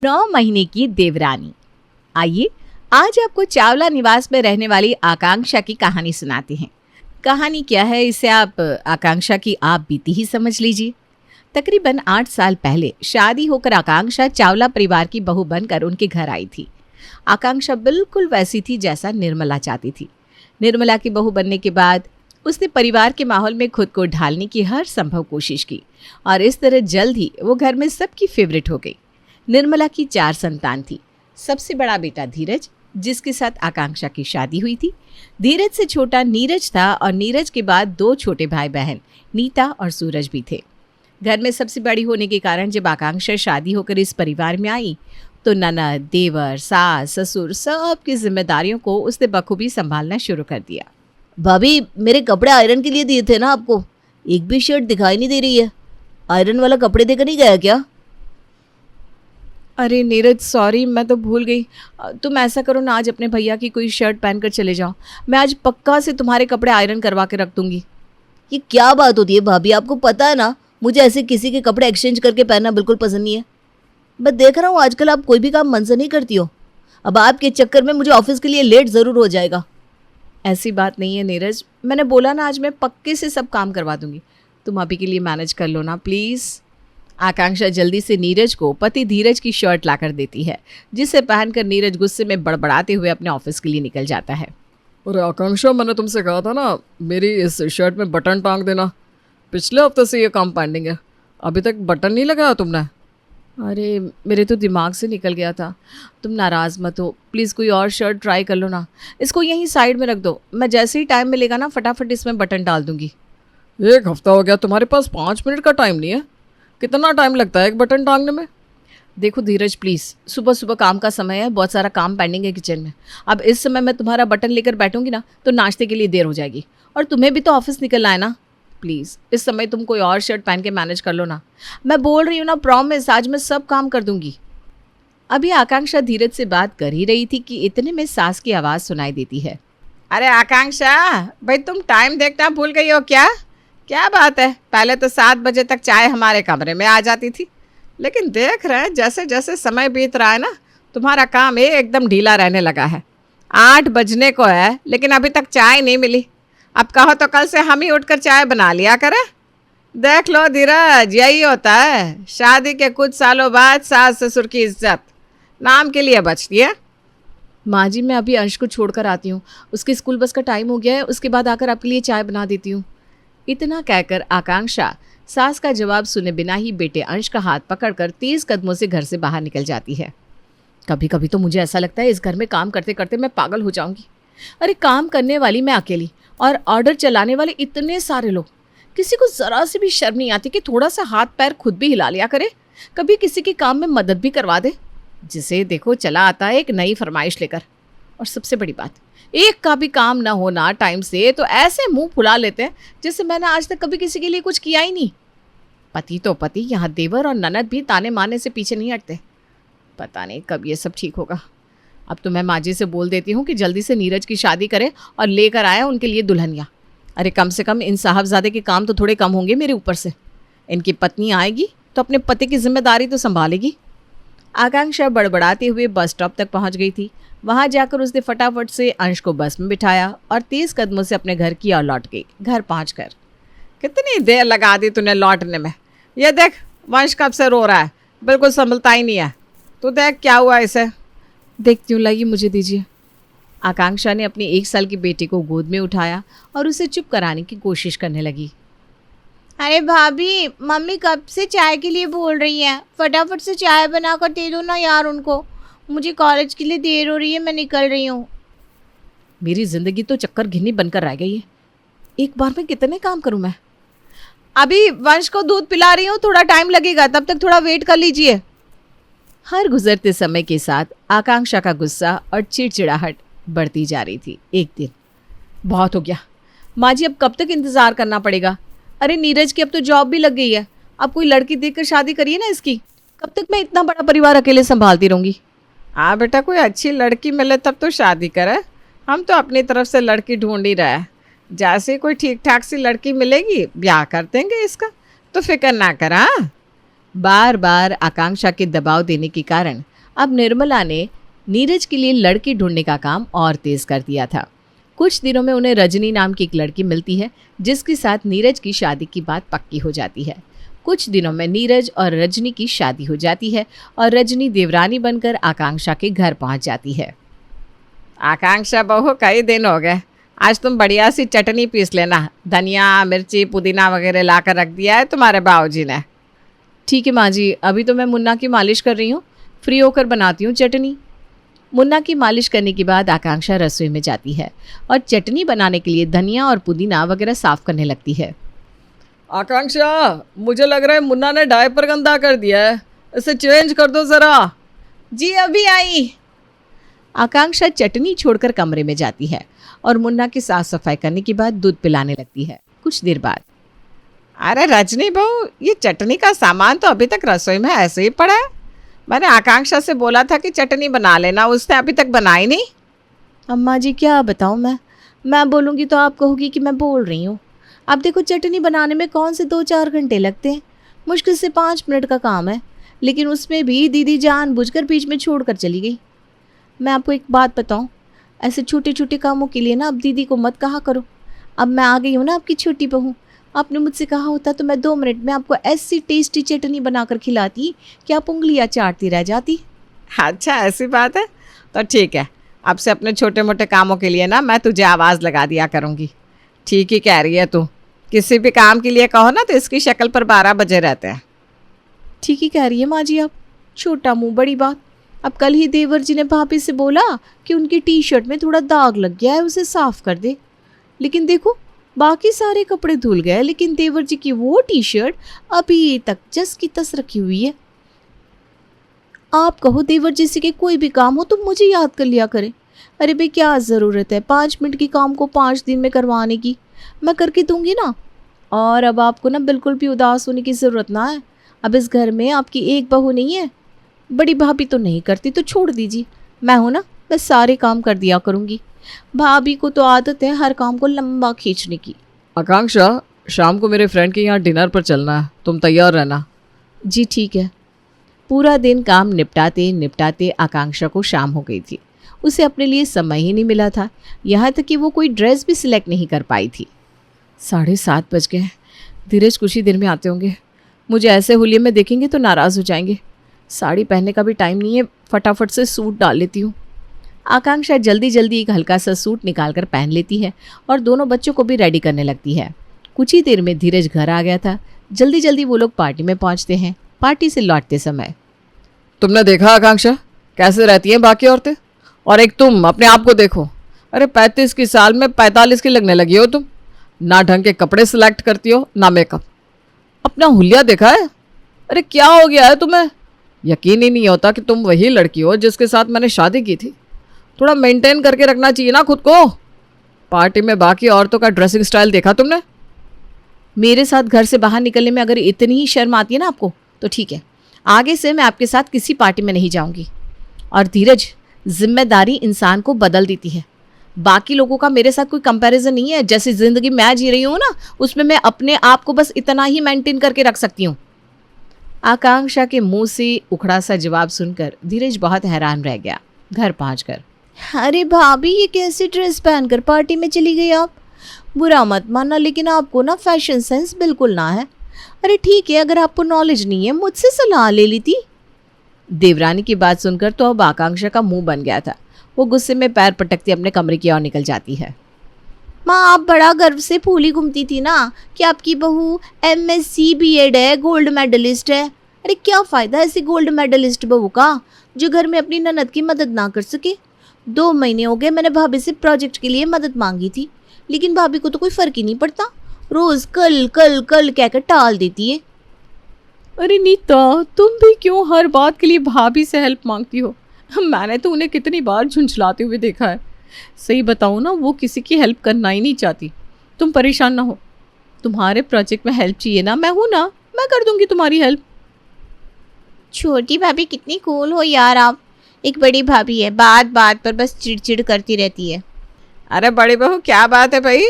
9 महीने की देवरानी। आइए आज आपको चावला निवास में रहने वाली आकांक्षा की कहानी सुनाते हैं। कहानी क्या है इसे आप आकांक्षा की आप बीती ही समझ लीजिए। तकरीबन 8 साल पहले शादी होकर आकांक्षा चावला परिवार की बहू बनकर उनके घर आई थी। आकांक्षा बिल्कुल वैसी थी जैसा निर्मला चाहती थी। निर्मला की बहू बनने के बाद उसने परिवार के माहौल में खुद को ढालने की हर संभव कोशिश की और इस तरह जल्द ही वो घर में सबकी फेवरेट हो गई। निर्मला की 4 संतान थी। सबसे बड़ा बेटा धीरज, जिसके साथ आकांक्षा की शादी हुई थी। धीरज से छोटा नीरज था और नीरज के बाद 2 छोटे भाई बहन नीता और सूरज भी थे। घर में सबसे बड़ी होने के कारण जब आकांक्षा शादी होकर इस परिवार में आई तो ननद, देवर, सास, ससुर सबकी जिम्मेदारियों को उसने बखूबी संभालना शुरू कर दिया। भाभी, मेरे कपड़े आयरन के लिए दिए थे ना आपको, एक भी शर्ट दिखाई नहीं दे रही है। आयरन वाला कपड़े देकर नहीं गया क्या? अरे नीरज, सॉरी, मैं तो भूल गई। तुम ऐसा करो ना, आज अपने भैया की कोई शर्ट पहनकर चले जाओ। मैं आज पक्का से तुम्हारे कपड़े आयरन करवा के रख दूंगी। ये क्या बात होती है भाभी, आपको पता है ना मुझे ऐसे किसी के कपड़े एक्सचेंज करके पहनना बिल्कुल पसंद नहीं है। मैं देख रहा हूँ आजकल आप कोई भी काम मन से नहीं करती हो। अब आपके चक्कर में मुझे ऑफिस के लिए लेट ज़रूर हो जाएगा। ऐसी बात नहीं है नीरज, मैंने बोला ना आज मैं पक्के से सब काम करवा दूंगी। तुम अभी के लिए मैनेज कर लो ना प्लीज़। आकांक्षा जल्दी से नीरज को पति धीरज की शर्ट लाकर देती है, जिसे पहनकर नीरज गुस्से में बड़बड़ाते हुए अपने ऑफिस के लिए निकल जाता है। अरे आकांक्षा, मैंने तुमसे कहा था ना मेरी इस शर्ट में बटन टांग देना। पिछले हफ्ते से ये काम पेंडिंग है, अभी तक बटन नहीं लगाया तुमने। अरे मेरे तो दिमाग से निकल गया था। तुम नाराज़ मत हो, प्लीज़ कोई और शर्ट ट्राई कर लो ना। इसको यहीं साइड में रख दो, मैं जैसे ही टाइम मिलेगा ना फटाफट इसमें बटन डाल दूंगी। 1 हफ्ता हो गया, तुम्हारे पास 5 मिनट का टाइम नहीं है? कितना टाइम लगता है एक बटन टांगने में? देखो धीरज प्लीज़, सुबह सुबह काम का समय है, बहुत सारा काम पेंडिंग है किचन में। अब इस समय मैं तुम्हारा बटन लेकर बैठूंगी ना तो नाश्ते के लिए देर हो जाएगी और तुम्हें भी तो ऑफिस निकलना है ना। प्लीज़ इस समय तुम कोई और शर्ट पहन के मैनेज कर लो ना। मैं बोल रही हूँ ना, प्रॉमिस, आज मैं सब काम कर दूंगी। अभी आकांक्षा धीरज से बात कर ही रही थी कि इतने में सास की आवाज़ सुनाई देती है। अरे आकांक्षा, भाई तुम टाइम देखना भूल गई हो क्या? क्या बात है, पहले तो 7 बजे तक चाय हमारे कमरे में आ जाती थी, लेकिन देख रहे हैं जैसे जैसे समय बीत रहा है ना, तुम्हारा काम एकदम ढीला रहने लगा है। 8 बजने को है लेकिन अभी तक चाय नहीं मिली। अब कहो तो कल से हम ही उठकर चाय बना लिया करें। देख लो धीरज, यही होता है, शादी के कुछ सालों बाद सास ससुर की इज्जत नाम के लिए बचती है। माँ जी, मैं अभी अंश को छोड़कर आती हूँ, उसके स्कूल बस का टाइम हो गया है, उसके बाद आकर आपके लिए चाय बना देती हूँ। इतना कहकर आकांक्षा सास का जवाब सुने बिना ही बेटे अंश का हाथ पकड़कर तेज कदमों से घर से बाहर निकल जाती है। कभी कभी तो मुझे ऐसा लगता है इस घर में काम करते करते मैं पागल हो जाऊंगी। अरे काम करने वाली मैं अकेली और ऑर्डर चलाने वाले इतने सारे लोग, किसी को ज़रा सी भी शर्म नहीं आती कि थोड़ा सा हाथ पैर खुद भी हिला लिया करे, कभी किसी के काम में मदद भी करवा दे। जिसे देखो चला आता है एक नई फरमाइश लेकर। और सबसे बड़ी बात, एक का भी काम ना होना टाइम से तो ऐसे मुंह फुला लेते हैं जैसे मैंने आज तक कभी किसी के लिए कुछ किया ही नहीं। पति तो पति, यहाँ देवर और ननद भी ताने मारने से पीछे नहीं हटते। पता नहीं कब ये सब ठीक होगा। अब तो मैं माँ जी से बोल देती हूँ कि जल्दी से नीरज की शादी करें और लेकर आए उनके लिए दुल्हनिया। अरे कम से कम इन साहबजादे के काम तो थोड़े कम होंगे मेरे ऊपर से। इनकी पत्नी आएगी तो अपने पति की जिम्मेदारी तो संभालेगी। आकांक्षा बड़बड़ाते हुए बस स्टॉप तक पहुँच गई थी। वहाँ जाकर उसने फटाफट से अंश को बस में बिठाया और तेज कदमों से अपने घर की ओर लौट गई। घर पहुँचकर कितनी देर लगा दी तूने लौटने में। ये देख, वंश कब से रो रहा है, बिल्कुल संभलता ही नहीं है। तू देख क्या हुआ इसे। देखती हूँ, लाइए मुझे दीजिए। आकांक्षा ने अपनी 1 साल की बेटी को गोद में उठाया और उसे चुप कराने की कोशिश करने लगी। अरे भाभी, मम्मी कब से चाय के लिए बोल रही हैं, फटाफट से चाय बना कर दे दो ना यार उनको। मुझे कॉलेज के लिए देर हो रही है, मैं निकल रही हूँ। मेरी ज़िंदगी तो चक्कर घिन्नी बनकर रह गई है। एक बार में कितने काम करूँ मैं। अभी वंश को दूध पिला रही हूँ, थोड़ा टाइम लगेगा, तब तक थोड़ा वेट कर लीजिए। हर गुजरते समय के साथ आकांक्षा का गुस्सा और चिड़चिड़ाहट बढ़ती जा रही थी। एक दिन, बहुत हो गया माँ जी, अब कब तक इंतज़ार करना पड़ेगा। अरे नीरज की अब तो जॉब भी लग गई है, अब कोई लड़की देखकर शादी करिए ना इसकी। कब तक मैं इतना बड़ा परिवार अकेले संभालती रहूँगी। हाँ बेटा, कोई अच्छी लड़की मिले तब तो शादी करे। हम तो अपनी तरफ से लड़की ढूंढ ही रहे हैं। जैसे कोई ठीक ठाक सी लड़की मिलेगी ब्याह कर देंगे इसका, तो फिक्र ना कर। हाँ, बार बार आकांक्षा के दबाव देने के कारण अब निर्मला ने नीरज के लिए लड़की ढूंढने का काम और तेज कर दिया था। कुछ दिनों में उन्हें रजनी नाम की एक लड़की मिलती है जिसके साथ नीरज की शादी की बात पक्की हो जाती है। कुछ दिनों में नीरज और रजनी की शादी हो जाती है और रजनी देवरानी बनकर आकांक्षा के घर पहुंच जाती है। आकांक्षा बहू, कई दिन हो गए, आज तुम बढ़िया सी चटनी पीस लेना। धनिया, मिर्ची, पुदीना वगैरह ला कर रख दिया है तुम्हारे बाबूजी ने। ठीक है माँ जी, अभी तो मैं मुन्ना की मालिश कर रही हूँ, फ्री होकर बनाती हूँ चटनी। मुन्ना की मालिश करने के बाद आकांक्षा रसोई में जाती है और चटनी बनाने के लिए धनिया और पुदीना वगैरह साफ करने लगती है। आकांक्षा, मुझे लग रहा है मुन्ना ने डायपर गंदा कर दिया है, इसे चेंज कर दो ज़रा। जी अभी आई। आकांक्षा चटनी छोड़कर कमरे में जाती है और मुन्ना की साफ सफाई करने के बाद दूध पिलाने लगती है। कुछ देर बाद, अरे रजनी बहू, ये चटनी का सामान तो अभी तक रसोई में ऐसे ही पड़ा है। मैंने आकांक्षा से बोला था कि चटनी बना लेना, उसने अभी तक बनाई नहीं। अम्मा जी क्या बताऊँ मैं बोलूँगी तो आप कहोगी कि मैं बोल रही हूँ। अब देखो चटनी बनाने में कौन से 2-4 घंटे लगते हैं, मुश्किल से 5 मिनट का काम है, लेकिन उसमें भी दीदी जानबूझकर बीच में छोड़ कर चली गई। मैं आपको एक बात बताऊँ, ऐसे छोटे छोटे कामों के लिए ना अब दीदी को मत कहा करो। अब मैं आ गई हूँ ना आपकी छोटी बहू, आपने मुझसे कहा होता तो मैं 2 मिनट में आपको ऐसी टेस्टी चटनी बनाकर खिलाती कि आप उंगलियां चाटती रह जाती। अच्छा, ऐसी बात है तो ठीक है, अब से अपने छोटे मोटे कामों के लिए ना मैं तुझे आवाज़ लगा दिया करूँगी। ठीक ही कह रही है तू, किसी भी काम के लिए कहो ना तो इसकी शक्ल पर 12 बजे रहते हैं। ठीक ही कह रही है माँ जी आप, छोटा मुँह बड़ी बात। अब कल ही देवर जी ने भाभी से बोला कि उनकी टी-शर्ट में थोड़ा दाग लग गया है, उसे साफ कर दे। लेकिन देखो बाकी सारे कपड़े धुल गए, लेकिन देवर जी की वो टी-शर्ट अभी तक जस की तस रखी हुई है। आप कहो देवर जी से कि कोई भी काम हो तो मुझे याद कर लिया करें। अरे भाई क्या ज़रूरत है 5 मिनट की काम को 5 दिन में करवाने की, मैं करके दूंगी ना। और अब आपको ना बिल्कुल भी उदास होने की ज़रूरत ना है। अब इस घर में आपकी एक बहू नहीं है, बड़ी भाभी तो नहीं करती तो छोड़ दीजिए, मैं हूँ ना, मैं सारे काम कर दिया करूँगी। भाभी को तो आदत है हर काम को लंबा खींचने की। आकांक्षा, शाम को मेरे फ्रेंड के यहाँ डिनर पर चलना है, तुम तैयार रहना। जी ठीक है। पूरा दिन काम निपटाते निपटाते आकांक्षा को शाम हो गई थी। उसे अपने लिए समय ही नहीं मिला था, यहाँ तक कि वो कोई ड्रेस भी सिलेक्ट नहीं कर पाई थी। 7:30 बज गए। धीरज कुछ ही देर में आते होंगे, मुझे ऐसे हुलिये में देखेंगे तो नाराज़ हो जाएंगे। साड़ी पहनने का भी टाइम नहीं है, फटाफट से सूट डाल लेती हूँ। आकांक्षा जल्दी जल्दी एक हल्का सा सूट निकाल कर पहन लेती है और दोनों बच्चों को भी रेडी करने लगती है। कुछ ही देर में धीरज घर आ गया था। जल्दी जल्दी वो लोग पार्टी में पहुंचते हैं। पार्टी से लौटते समय, तुमने देखा आकांक्षा कैसे रहती हैं बाकी औरतें, और एक तुम अपने आप को देखो। अरे 35 की साल में 45 की लगने लगी हो तुम। ना ढंग के कपड़े सिलेक्ट करती हो ना मेकअप। अपना हुलिया देखा है? अरे क्या हो गया है तुम्हें? यकीन ही नहीं होता कि तुम वही लड़की हो जिसके साथ मैंने शादी की थी। थोड़ा मेंटेन करके रखना चाहिए ना खुद को। पार्टी में बाकी औरतों का ड्रेसिंग स्टाइल देखा तुमने? मेरे साथ घर से बाहर निकलने में अगर इतनी ही शर्म आती है ना आपको तो ठीक है, आगे से मैं आपके साथ किसी पार्टी में नहीं जाऊंगी। और धीरज, जिम्मेदारी इंसान को बदल देती है। बाकी लोगों का मेरे साथ कोई कंपैरिजन नहीं है। जैसी ज़िंदगी मैं जी रही हूँ ना, उसमें मैं अपने आप को बस इतना ही मेंटेन करके रख सकती हूँ। आकांक्षा के मुंह से उखड़ा सा जवाब सुनकर धीरज बहुत हैरान रह गया। घर पहुंचकर, अरे भाभी ये कैसी ड्रेस पहनकर पार्टी में चली गई आप? बुरा मत मानना, लेकिन आपको ना फैशन सेंस बिल्कुल ना है। अरे ठीक है, अगर आपको नॉलेज नहीं है मुझसे सलाह ले ली थी। देवरानी की बात सुनकर तो अब आकांक्षा का मुंह बन गया था। वो गुस्से में पैर पटकती अपने कमरे की ओर निकल जाती है। माँ आप बड़ा गर्व से फूली घूमती थी ना कि आपकी बहू MSc B.Ed है, गोल्ड मेडलिस्ट है। अरे क्या फ़ायदा ऐसी गोल्ड मेडलिस्ट बहू का जो घर में अपनी ननद की मदद ना कर सके। 2 महीने हो गए मैंने भाभी से प्रोजेक्ट के लिए मदद मांगी थी, लेकिन भाभी को तो कोई फ़र्क ही नहीं पड़ता। रोज़ कल कल कल कहकर टाल देती है। अरे नीता, तुम भी क्यों हर बात के लिए भाभी से हेल्प मांगती हो? मैंने तो उन्हें कितनी बार झुंझलाते हुए देखा है। सही बताऊँ ना, वो किसी की हेल्प करना ही नहीं चाहती। तुम परेशान ना हो, तुम्हारे प्रोजेक्ट में हेल्प चाहिए ना, मैं हूँ ना, मैं कर दूंगी तुम्हारी हेल्प। छोटी भाभी कितनी कूल हो यार आप। एक बड़ी भाभी है, बात बात पर बस चिड़चिड़ करती रहती है। अरे बड़ी बहू, क्या बात है भाई?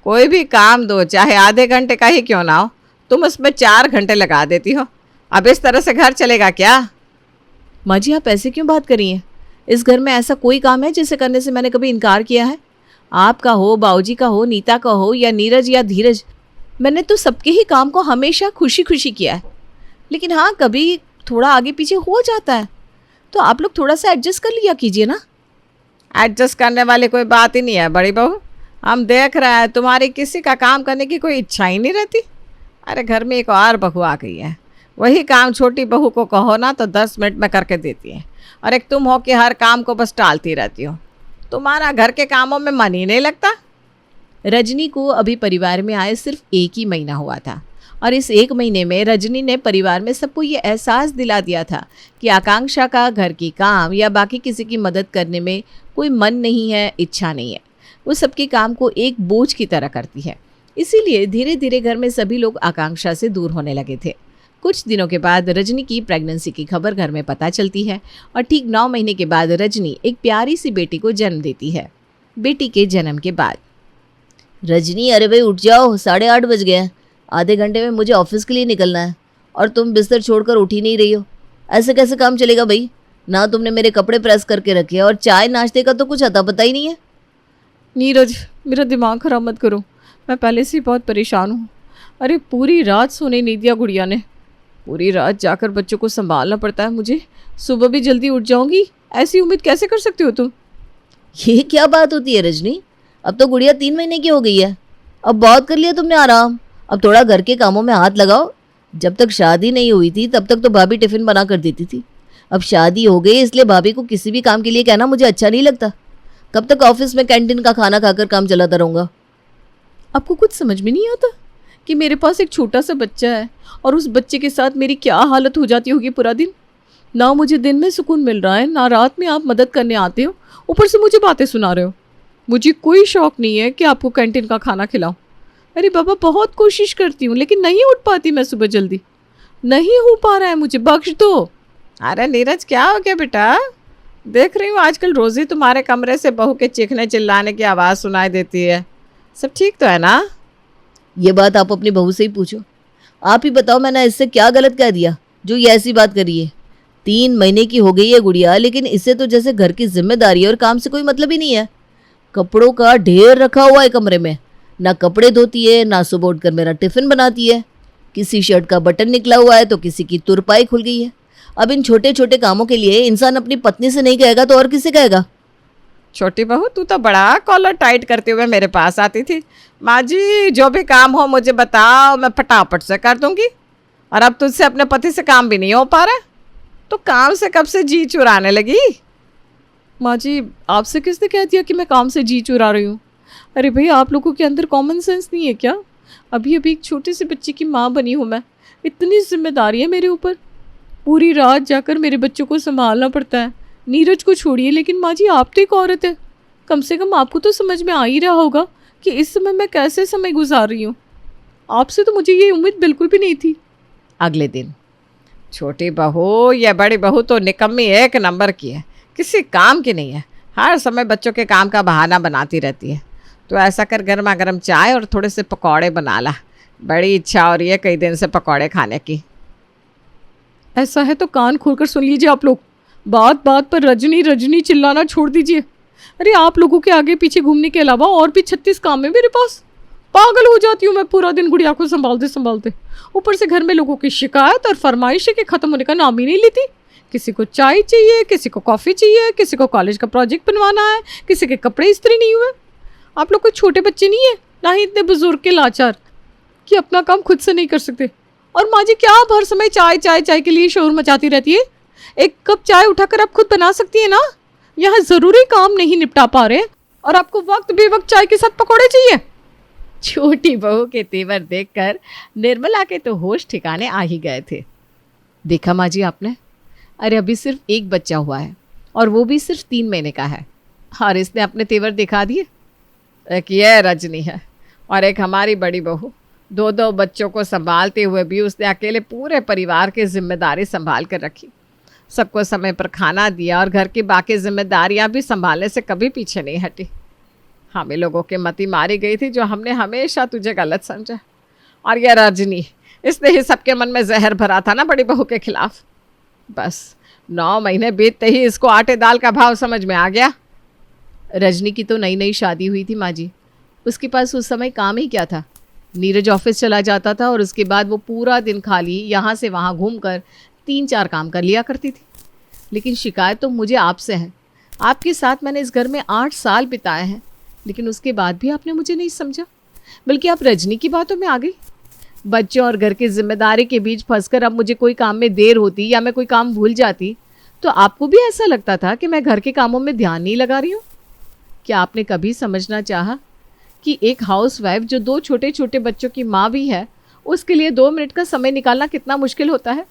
कोई भी काम दो, चाहे आधे घंटे का ही क्यों ना हो, तुम उसमें 4 घंटे लगा देती हो। अब इस तरह से घर चलेगा क्या? माँ जी आप ऐसे क्यों बात कर रही हैं? इस घर में ऐसा कोई काम है जिसे करने से मैंने कभी इनकार किया है? आपका हो, बाबूजी का हो, नीता का हो या नीरज या धीरज, मैंने तो सबके ही काम को हमेशा खुशी खुशी किया है। लेकिन हाँ, कभी थोड़ा आगे पीछे हो जाता है, तो आप लोग थोड़ा सा एडजस्ट कर लिया कीजिए ना। एडजस्ट करने वाली कोई बात ही नहीं है बड़ी बहू। हम देख रहे हैं तुम्हारी किसी का काम करने की कोई इच्छा ही नहीं रहती। अरे घर में एक और बहू आ गई है, वही काम छोटी बहू को कहो ना तो 10 मिनट में करके देती है, और एक तुम हो कि हर काम को बस टालती रहती हो। तुम्हारा घर के कामों में मन ही नहीं लगता। रजनी को अभी परिवार में आए सिर्फ 1 ही महीना हुआ था, और इस 1 महीने में रजनी ने परिवार में सबको ये एहसास दिला दिया था कि आकांक्षा का घर की काम या बाकी किसी की मदद करने में कोई मन नहीं है, इच्छा नहीं है। वो सबके काम को एक बोझ की तरह करती है। इसीलिए धीरे धीरे घर में सभी लोग आकांक्षा से दूर होने लगे थे। कुछ दिनों के बाद रजनी की प्रेगनेंसी की खबर घर में पता चलती है, और ठीक 9 महीने के बाद रजनी एक प्यारी सी बेटी को जन्म देती है। बेटी के जन्म के बाद रजनी, अरे भाई उठ जाओ, 8:30 बज गए हैं। आधे घंटे में मुझे ऑफिस के लिए निकलना है और तुम बिस्तर छोड़कर उठ ही नहीं रही हो। ऐसे कैसे काम चलेगा भाई? ना तुमने मेरे कपड़े प्रेस करके रखे और चाय नाश्ते का तो कुछ अता पता ही नहीं है। नीरज, मेरा दिमाग खराब मत करो, मैं पहले से ही बहुत परेशान हूँ। अरे पूरी रात सोने नहीं दिया गुड़िया ने। पूरी रात जाकर बच्चों को संभालना पड़ता है मुझे। सुबह भी जल्दी उठ जाऊंगी, ऐसी उम्मीद कैसे कर सकती हो तुम? ये क्या बात होती है रजनी? अब तो गुड़िया 3 महीने की हो गई है। अब बहुत कर लिया तुमने आराम। अब थोड़ा घर के कामों में हाथ लगाओ। जब तक शादी नहीं हुई थी तब तक तो भाभी टिफिन बना कर देती थी। अब शादी हो गई इसलिए भाभी को किसी भी काम के लिए कहना मुझे अच्छा नहीं लगता। कब तक ऑफिस में कैंटीन का खाना खाकर काम चलाता रहूँगा? आपको कुछ समझ में नहीं आता कि मेरे पास एक छोटा सा बच्चा है और उस बच्चे के साथ मेरी क्या हालत हो जाती होगी पूरा दिन। ना मुझे दिन में सुकून मिल रहा है, ना रात में आप मदद करने आते हो, ऊपर से मुझे बातें सुना रहे हो। मुझे कोई शौक नहीं है कि आपको कैंटीन का खाना खिलाऊं। अरे बाबा, बहुत कोशिश करती हूँ लेकिन नहीं उठ पाती मैं सुबह जल्दी। नहीं हो पा रहा है, मुझे बख्श दो। अरे नीरज, क्या हो गया बेटा? देख रही हूँ आजकल रोज़ ही तुम्हारे कमरे से बहू के चीखने चिल्लाने की आवाज़ सुनाई देती है। सब ठीक तो है ना? ये बात आप अपनी बहू से ही पूछो। आप ही बताओ मैंने इससे क्या गलत कह दिया जो ये ऐसी बात कर रही है? 3 महीने की हो गई है गुड़िया, लेकिन इससे तो जैसे घर की जिम्मेदारी और काम से कोई मतलब ही नहीं है। कपड़ों का ढेर रखा हुआ है कमरे में। ना कपड़े धोती है, ना सुबह उठकर मेरा टिफिन बनाती है। किसी शर्ट का बटन निकला हुआ है तो किसी की तुरपाई खुल गई है। अब इन छोटे छोटे कामों के लिए इंसान अपनी पत्नी से नहीं कहेगा तो और किससे कहेगा? छोटी बहू, तू तो बड़ा कॉलर टाइट करते हुए मेरे पास आती थी। माँ जी, जो भी काम हो मुझे बताओ, मैं फटाफट से कर दूंगी। और अब तुझसे अपने पति से काम भी नहीं हो पा रहा, तो काम से कब से जी चुराने लगी? माँ जी, आपसे किसने कह दिया कि मैं काम से जी चुरा रही हूँ? अरे भाई, आप लोगों के अंदर कॉमन सेंस नहीं है क्या? अभी अभी एक छोटे से बच्चे की माँ बनी हूँ मैं। इतनी जिम्मेदारी है मेरे ऊपर। पूरी रात जाकर मेरे बच्चों को संभालना पड़ता है। नीरज को छोड़िए, लेकिन माँ जी आप तो एक औरत है, कम से कम आपको तो समझ में आ ही रहा होगा कि इस समय मैं कैसे समय गुजार रही हूँ। आपसे तो मुझे ये उम्मीद बिल्कुल भी नहीं थी। अगले दिन, छोटी बहू या बड़ी बहू तो निकम्मी एक नंबर की है, किसी काम की नहीं है। हर समय बच्चों के काम का बहाना बनाती रहती है। तो ऐसा कर, गर्मा गर्म चाय और थोड़े से पकौड़े बना ला। बड़ी इच्छा हो रही है कई दिन से पकौड़े खाने की। ऐसा है तो कान खोलकर सुन लीजिए आप लोग। बात बात पर रजनी रजनी चिल्लाना छोड़ दीजिए। अरे आप लोगों के आगे पीछे घूमने के अलावा और भी 36 काम है मेरे पास। पागल हो जाती हूँ मैं पूरा दिन गुड़िया को संभालते संभालते। ऊपर से घर में लोगों की शिकायत और फरमाइशें के ख़त्म होने का नाम ही नहीं लेती। किसी को चाय चाहिए, किसी को कॉफ़ी चाहिए, किसी को कॉलेज का प्रोजेक्ट बनवाना है, किसी के कपड़े इस्त्री नहीं हुए। आप लोग कोई छोटे बच्चे नहीं है, ना ही इतने बुजुर्ग के लाचार कि अपना काम खुद से नहीं कर सकते। और माँ जी, क्या आप हर समय चाय चाय चाय के लिए शोर मचाती रहती है? एक कप चाय उठाकर आप खुद बना सकती है ना। यहाँ ज़रूरी काम नहीं निपटा पा रहे और आपको वक्त बेवक्त चाय के साथ पकौड़े चाहिए। छोटी बहू के तेवर देखकर निर्मला के तो होश ठिकाने आ ही गए थे। देखा माँ जी आपने, अरे अभी सिर्फ एक बच्चा हुआ है और वो भी सिर्फ 3 महीने का है, और इसने अपने तेवर दिखा दिए। एक ये रजनी है और एक हमारी बड़ी बहू। 2 बच्चों को संभालते हुए भी उसने अकेले पूरे परिवार की जिम्मेदारी संभाल कर रखी। सबको समय पर खाना दिया और घर की बाकी जिम्मेदारियां भी संभालने से कभी पीछे नहीं हटी। हमें लोगों के मती मारी गई थी जो हमने हमेशा तुझे गलत समझा। और यह रजनी, इसने ही सबके मन में जहर भरा था ना बड़ी बहू के खिलाफ। बस 9 महीने बीतते ही इसको आटे दाल का भाव समझ में आ गया। रजनी की तो नई नई शादी हुई थी माँ जी। उसके पास उस समय काम ही क्या था। नीरज ऑफिस चला जाता था और उसके बाद वो पूरा दिन खाली यहाँ से वहाँ घूमकर 3-4 काम कर लिया करती थी। लेकिन शिकायत तो मुझे आपसे है। आपके साथ मैंने इस घर में 8 साल बिताए हैं, लेकिन उसके बाद भी आपने मुझे नहीं समझा, बल्कि आप रजनी की बातों में आ गई। बच्चों और घर की जिम्मेदारी के बीच फंसकर अब मुझे कोई काम में देर होती या मैं कोई काम भूल जाती तो आपको भी ऐसा लगता था कि मैं घर के कामों में ध्यान नहीं लगा रही हूँ। क्या आपने कभी समझना चाहा कि एक हाउसवाइफ जो 2 छोटे छोटे बच्चों की माँ भी है, उसके लिए 2 मिनट का समय निकालना कितना मुश्किल होता है?